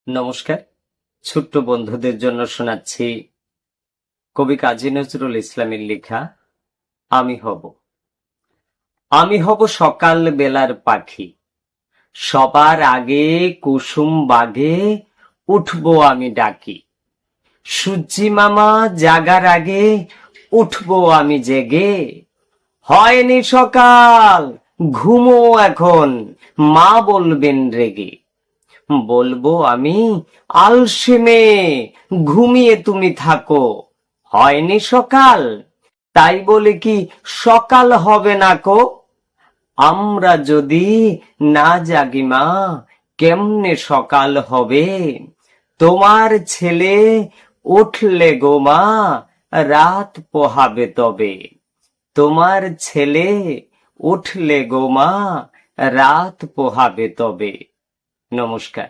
নমস্কার। ছোট্ট বন্ধুদের জন্য শোনাচ্ছি কবি কাজী নজরুল ইসলামের লেখা আমি হব সকাল বেলার পাখি, সবার আগে কুসুম বাগে উঠবো আমি ডাকি। সূর্যি মামা জাগার আগে উঠবো আমি জেগে। হয়নি সকাল, ঘুমো এখন, মা বলবেন রেগে। বলবো আমি, আলসে মেয়ে, ঘুমিয়ে তুমি থাকো। হয়নি সকাল, তাই বলে কি সকাল হবে না কো? আমরা যদি না জাগি মা, কেমনে সকাল হবে? তোমার ছেলে উঠলে গো মা, রাত পোহাবে তবে। তোমার ছেলে উঠলে গো মা, রাত পোহাবে তবে। নমস্কার।